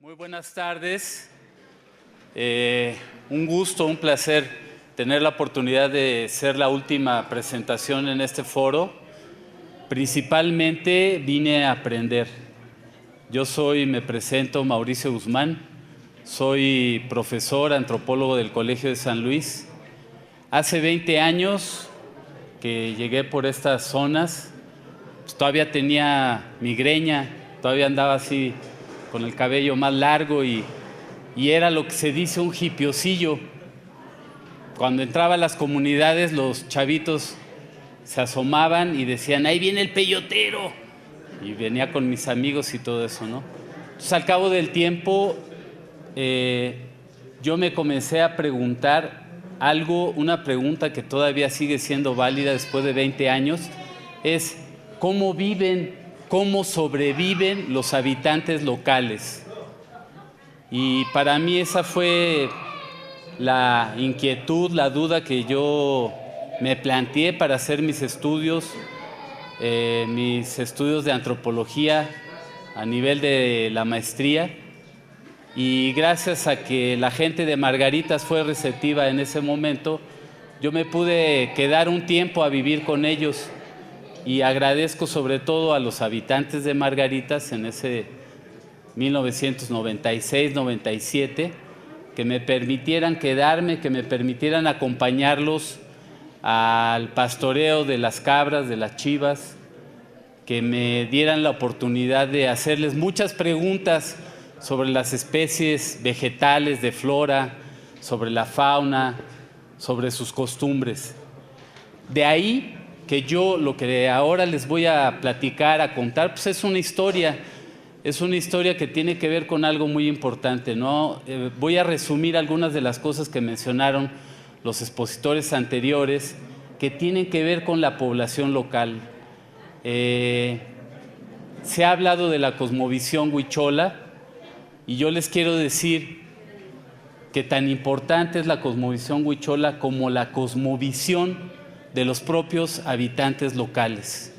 Muy buenas tardes. Un gusto, un placer tener la oportunidad de ser la última presentación en este foro. Principalmente vine a aprender. Me presento Mauricio Guzmán, soy profesor antropólogo del Colegio de San Luis. Hace 20 años que llegué por estas zonas, pues todavía tenía migraña, todavía andaba así con el cabello más largo y era lo que se dice un hipiosillo. Cuando entraba a las comunidades, los chavitos se asomaban y decían, ahí viene el peyotero. Y venía con mis amigos y todo eso, ¿no? Entonces, al cabo del tiempo, yo me comencé a preguntar una pregunta que todavía sigue siendo válida después de 20 años, es ¿cómo viven, cómo sobreviven los habitantes locales? Y para mí esa fue la inquietud, la duda que yo me planteé para hacer mis estudios de antropología a nivel de la maestría. Y gracias a que la gente de Margaritas fue receptiva en ese momento, yo me pude quedar un tiempo a vivir con ellos y agradezco sobre todo a los habitantes de Margaritas en ese 1996-97 que me permitieran quedarme, que me permitieran acompañarlos al pastoreo de las cabras, de las chivas, que me dieran la oportunidad de hacerles muchas preguntas sobre las especies vegetales de flora, sobre la fauna, sobre sus costumbres. De ahí que yo lo que ahora les voy a platicar, a contar, pues es una historia que tiene que ver con algo muy importante, ¿no? Voy a resumir algunas de las cosas que mencionaron los expositores anteriores que tienen que ver con la población local. Se ha hablado de la cosmovisión huichola y yo les quiero decir que tan importante es la cosmovisión huichola como la cosmovisión de los propios habitantes locales.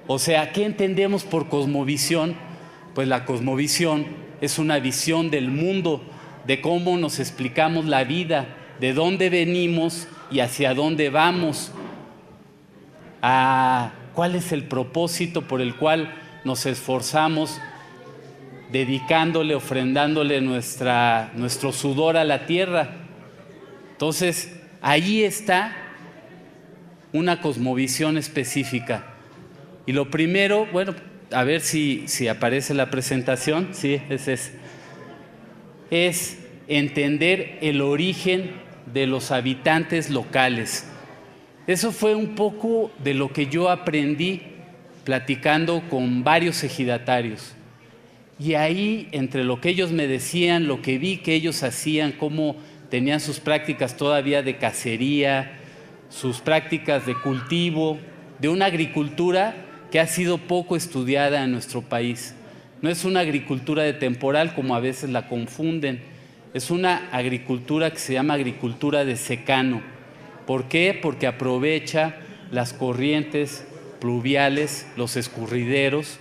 O sea, ¿qué entendemos por cosmovisión? Pues la cosmovisión es una visión del mundo, de cómo nos explicamos la vida, de dónde venimos y hacia dónde vamos, cuál es el propósito por el cual nos esforzamos dedicándole, ofrendándole nuestro sudor a la tierra. Entonces, ahí está una cosmovisión específica. Y lo primero, bueno, a ver si aparece la presentación, sí, es entender el origen de los habitantes locales. Eso fue un poco de lo que yo aprendí platicando con varios ejidatarios. Y ahí, entre lo que ellos me decían, lo que vi que ellos hacían, cómo tenían sus prácticas todavía de cacería, sus prácticas de cultivo, de una agricultura que ha sido poco estudiada en nuestro país. No es una agricultura de temporal como a veces la confunden, es una agricultura que se llama agricultura de secano. ¿Por qué? Porque aprovecha las corrientes pluviales, los escurrideros,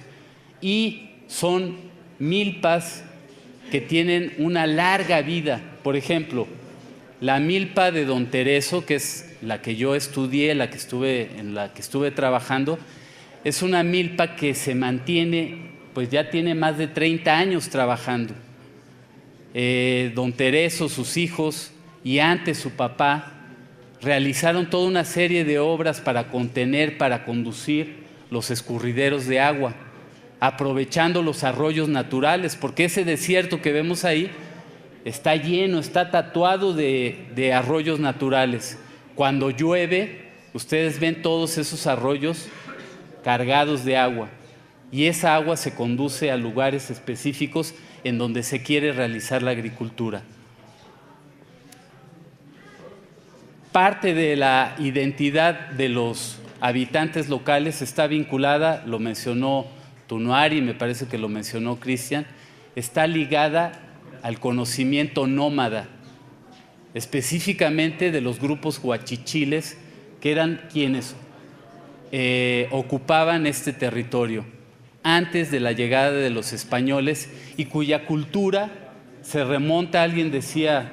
y son milpas que tienen una larga vida. Por ejemplo, la milpa de Don Tereso, que es la que yo estudié, en la que estuve trabajando, es una milpa que se mantiene, pues ya tiene más de 30 años trabajando. Don Tereso, sus hijos y antes su papá realizaron toda una serie de obras para contener, para conducir los escurrideros de agua, aprovechando los arroyos naturales, porque ese desierto que vemos ahí está lleno, está tatuado de arroyos naturales. Cuando llueve, ustedes ven todos esos arroyos cargados de agua y esa agua se conduce a lugares específicos en donde se quiere realizar la agricultura. Parte de la identidad de los habitantes locales está vinculada, lo mencionó Tunuari, me parece que lo mencionó Cristian, está ligada al conocimiento nómada, específicamente de los grupos huachichiles, que eran quienes ocupaban este territorio. antes de la llegada de los españoles y cuya cultura se remonta, alguien decía,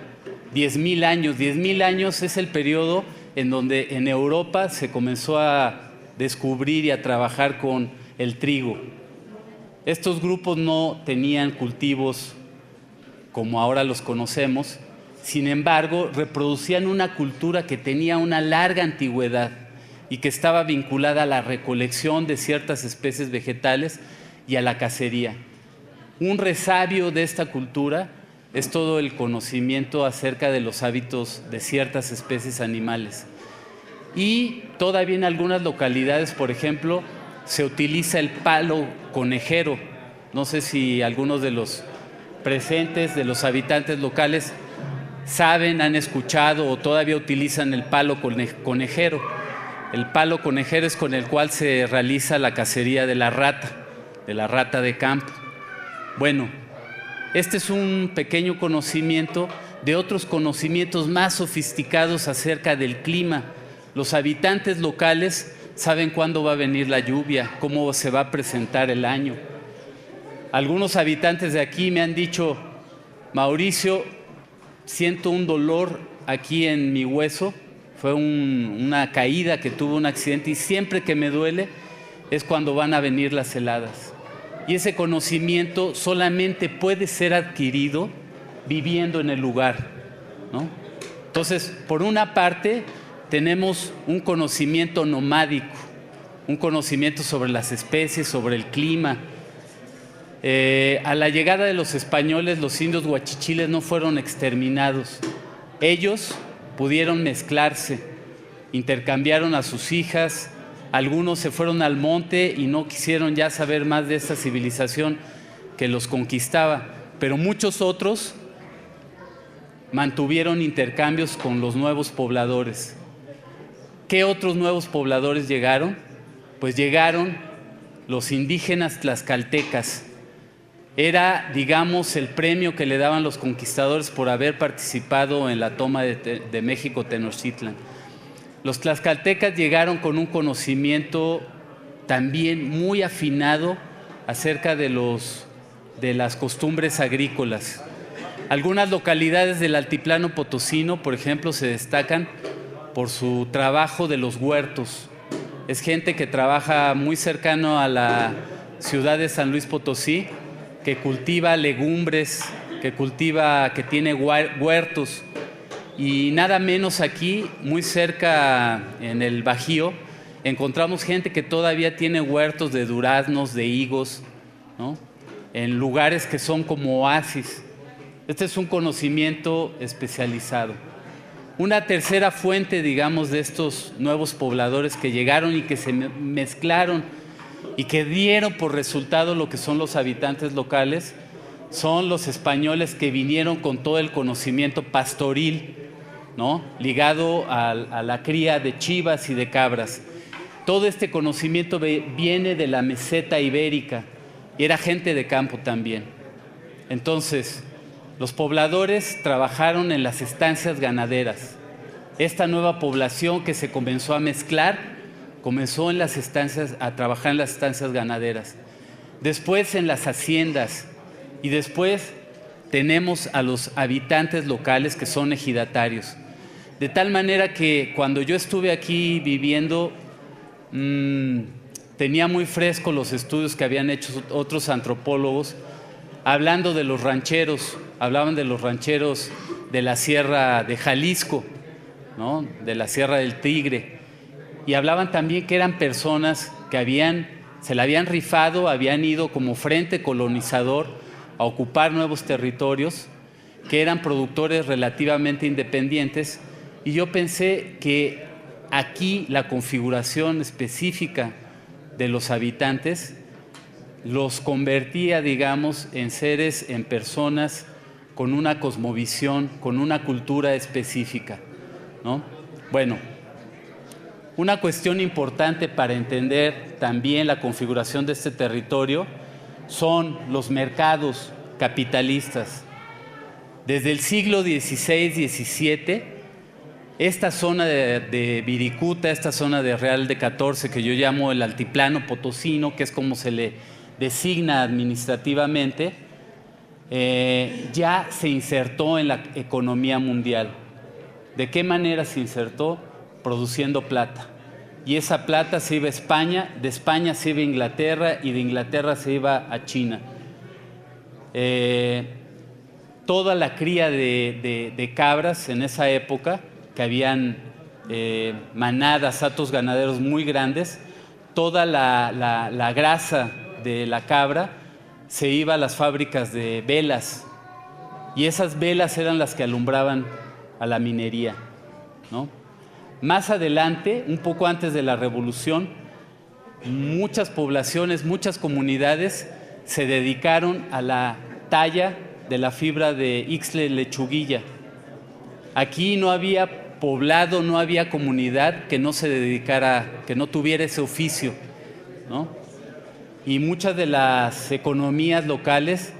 10,000 años. 10,000 años es el periodo en donde en Europa se comenzó a descubrir y a trabajar con el trigo. Estos grupos no tenían cultivos como ahora los conocemos, sin embargo, reproducían una cultura que tenía una larga antigüedad y que estaba vinculada a la recolección de ciertas especies vegetales y a la cacería. Un resabio de esta cultura es todo el conocimiento acerca de los hábitos de ciertas especies animales. Y todavía en algunas localidades, por ejemplo, se utiliza el palo conejero. No sé si algunos de los presentes, de los habitantes locales, saben, han escuchado o todavía utilizan el palo conejero. El palo conejero es con el cual se realiza la cacería de la rata de campo. Bueno, este es un pequeño conocimiento de otros conocimientos más sofisticados acerca del clima. Los habitantes locales saben cuándo va a venir la lluvia, cómo se va a presentar el año. Algunos habitantes de aquí me han dicho: Mauricio, siento un dolor aquí en mi hueso, fue una caída que tuve, un accidente, y siempre que me duele es cuando van a venir las heladas. Y ese conocimiento solamente puede ser adquirido viviendo en el lugar, ¿no? Entonces, por una parte, tenemos un conocimiento nomádico, un conocimiento sobre las especies, sobre el clima. A la llegada de los españoles, los indios huachichiles no fueron exterminados. Ellos pudieron mezclarse, intercambiaron a sus hijas, algunos se fueron al monte y no quisieron ya saber más de esta civilización que los conquistaba, pero muchos otros mantuvieron intercambios con los nuevos pobladores. ¿Qué otros nuevos pobladores llegaron? Pues llegaron los indígenas tlaxcaltecas. Era, digamos, el premio que le daban los conquistadores por haber participado en la toma de México Tenochtitlan. Los tlaxcaltecas llegaron con un conocimiento también muy afinado acerca de las costumbres agrícolas. Algunas localidades del altiplano potosino, por ejemplo, se destacan por su trabajo de los huertos. Es gente que trabaja muy cercano a la ciudad de San Luis Potosí, que cultiva legumbres, que tiene huertos. Y nada menos aquí, muy cerca en el Bajío, encontramos gente que todavía tiene huertos de duraznos, de higos, ¿no? En lugares que son como oasis. Este es un conocimiento especializado. Una tercera fuente, digamos, de estos nuevos pobladores que llegaron y que se mezclaron y que dieron por resultado lo que son los habitantes locales, son los españoles que vinieron con todo el conocimiento pastoril, ¿no? Ligado a la cría de chivas y de cabras. Todo este conocimiento viene de la meseta ibérica y era gente de campo también. Entonces, los pobladores trabajaron en las estancias ganaderas. Esta nueva población que se comenzó a mezclar comenzó a trabajar en las estancias ganaderas. Después en las haciendas y después tenemos a los habitantes locales que son ejidatarios. De tal manera que cuando yo estuve aquí viviendo, tenía muy fresco los estudios que habían hecho otros antropólogos, hablando de los rancheros. Hablaban de los rancheros de la Sierra de Jalisco, ¿no? De la Sierra del Tigre. Y hablaban también que eran personas que se la habían rifado, habían ido como frente colonizador a ocupar nuevos territorios, que eran productores relativamente independientes. Y yo pensé que aquí la configuración específica de los habitantes los convertía, digamos, en seres, en personas con una cosmovisión, con una cultura específica, ¿no? Bueno, una cuestión importante para entender también la configuración de este territorio son los mercados capitalistas. Desde el siglo XVI-XVII, esta zona de Viricuta, esta zona de Real de 14, que yo llamo el altiplano potosino, que es como se le designa administrativamente, ya se insertó en la economía mundial. ¿De qué manera se insertó? Produciendo plata. Y esa plata se iba a España, de España se iba a Inglaterra y de Inglaterra se iba a China. Toda la cría de cabras en esa época, que habían manadas, hatos ganaderos muy grandes, toda la grasa de la cabra se iba a las fábricas de velas, y esas velas eran las que alumbraban a la minería, ¿no? Más adelante, un poco antes de la Revolución, muchas poblaciones, muchas comunidades se dedicaron a la talla de la fibra de Ixtle lechuguilla. Aquí no había poblado, no había comunidad que no se dedicara, que no tuviera ese oficio, ¿no? Y muchas de las economías locales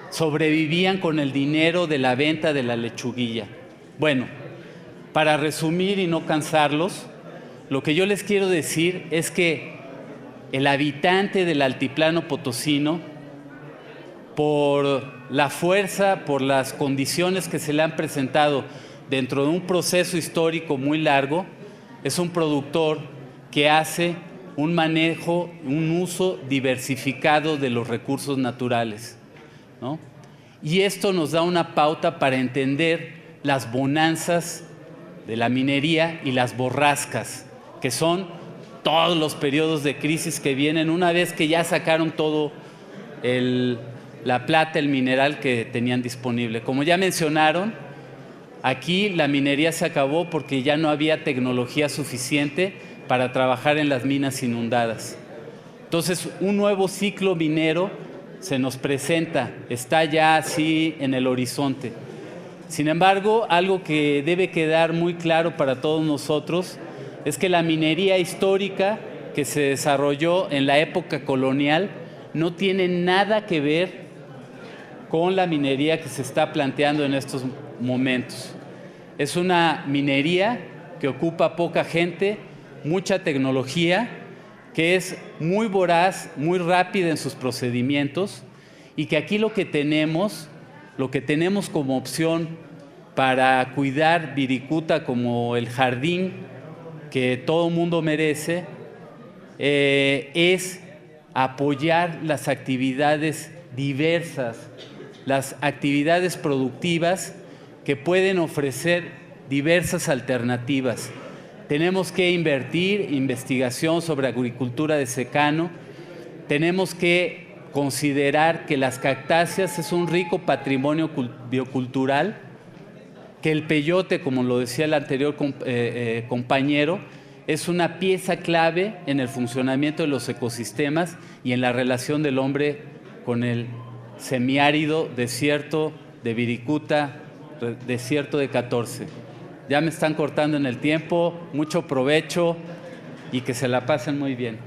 sobrevivían con el dinero de la venta de la lechuguilla. Bueno, para resumir y no cansarlos, lo que yo les quiero decir es que el habitante del altiplano potosino, por la fuerza, por las condiciones que se le han presentado dentro de un proceso histórico muy largo, es un productor que hace un manejo, un uso diversificado de los recursos naturales, ¿no? Y esto nos da una pauta para entender las bonanzas de la minería y las borrascas, que son todos los periodos de crisis que vienen una vez que ya sacaron todo la plata, el mineral que tenían disponible. Como ya mencionaron, aquí la minería se acabó porque ya no había tecnología suficiente para trabajar en las minas inundadas. Entonces, un nuevo ciclo minero se nos presenta, está ya así en el horizonte. Sin embargo, algo que debe quedar muy claro para todos nosotros es que la minería histórica que se desarrolló en la época colonial no tiene nada que ver con la minería que se está planteando en estos momentos. Es una minería que ocupa poca gente, mucha tecnología, que es muy voraz, muy rápida en sus procedimientos, y que aquí lo que tenemos como opción para cuidar Viricuta como el jardín que todo mundo merece, es apoyar las actividades diversas, las actividades productivas que pueden ofrecer diversas alternativas. Tenemos que invertir investigación sobre agricultura de secano, tenemos que considerar que las cactáceas es un rico patrimonio biocultural, que el peyote, como lo decía el anterior compañero, es una pieza clave en el funcionamiento de los ecosistemas y en la relación del hombre con el semiárido desierto de Viricuta, desierto de 14. Ya me están cortando en el tiempo, mucho provecho y que se la pasen muy bien.